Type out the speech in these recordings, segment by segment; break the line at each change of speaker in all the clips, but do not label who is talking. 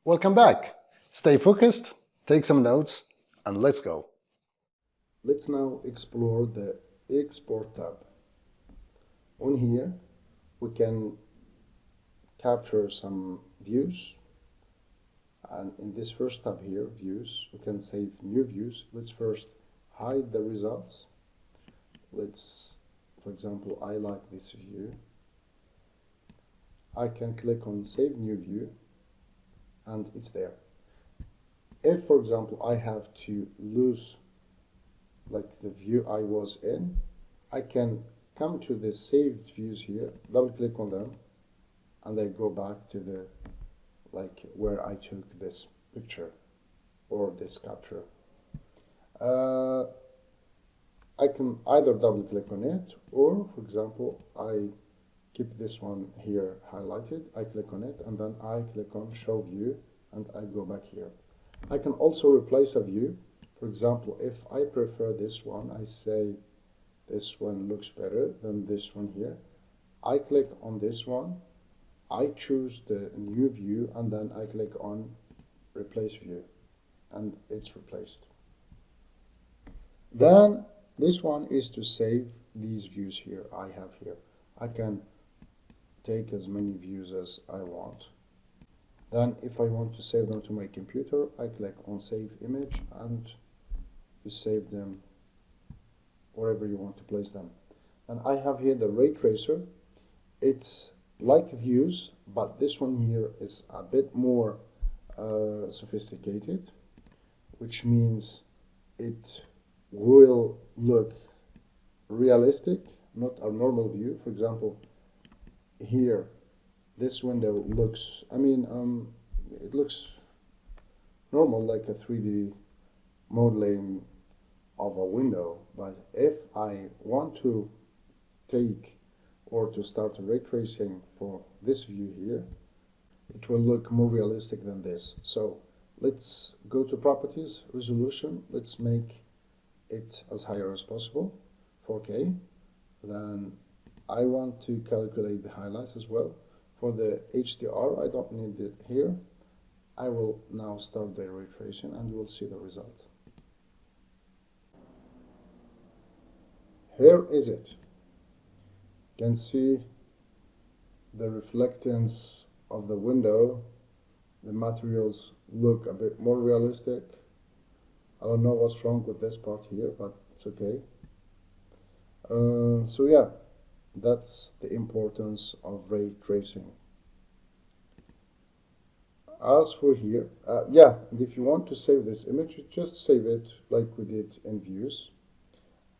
Welcome back. Stay focused, take some notes, and let's go.
Let's now explore the Export tab. On here, we can capture some views. And in this first tab here, views, we can save new views. Let's first hide the results. For example, I like this view. I can click on Save New View, and it's there. If, for example, I have to lose the view I was in, I can come to the saved views here, double click on them, and I go back to the where I took this picture or this capture. I can either double click on it, or for example, I keep this one here highlighted, I click on it, and then I click on Show View, and I go back here. I can also replace a view. For example, if I prefer this one, I say this one looks better than this one here. I click on this one, I choose the new view, and then I click on Replace View, and it's replaced. Then this one is to save these views here I have here. I can take as many views as I want. Then if I want to save them to my computer, I click on Save Image, and you save them wherever you want to place them. And I have here the ray tracer. It's like views, but this one here is a bit more sophisticated, which means it will look realistic, not a normal view. For example, here this window looks, it looks normal, like a 3D modeling of a window. But if I want to take or to start ray tracing for this view here, it will look more realistic than this. So let's go to Properties, Resolution. Let's make it as higher as possible, 4K. Then I want to calculate the highlights as well. For the HDR, I don't need it here. I will now start the ray tracing, and you will see the result. Here is it. You can see the reflectance of the window. The materials look a bit more realistic. I don't know what's wrong with this part here, but it's okay. So yeah, that's the importance of ray tracing. As for here, and if you want to save this image, you just save it like we did in views.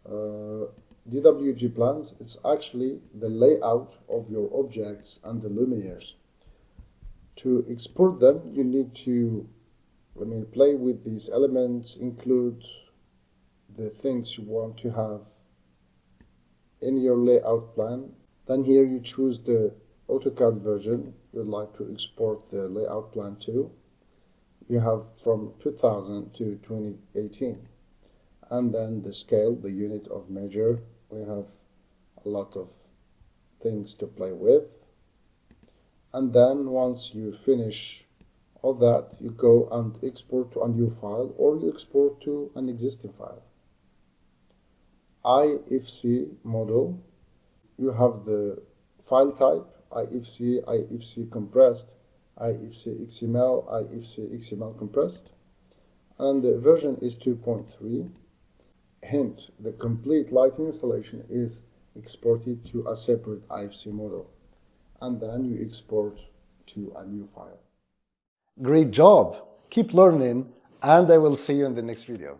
DWG plans, it's actually the layout of your objects and the luminaires. To export them, you need to play with these elements, include the things you want to have in your layout plan. Then here you choose the AutoCAD version you'd like to export the layout plan to. You have from 2000 to 2018. And then the scale, the unit of measure. We have a lot of things to play with. And then once you finish all that, you go and export to a new file, or you export to an existing file. IFC model, you have the file type, IFC, IFC compressed, IFC XML, IFC XML compressed, and the version is 2.3. Hint, the complete lighting installation is exported to a separate IFC model, and then you export to a new file.
Great job! Keep learning, and I will see you in the next video.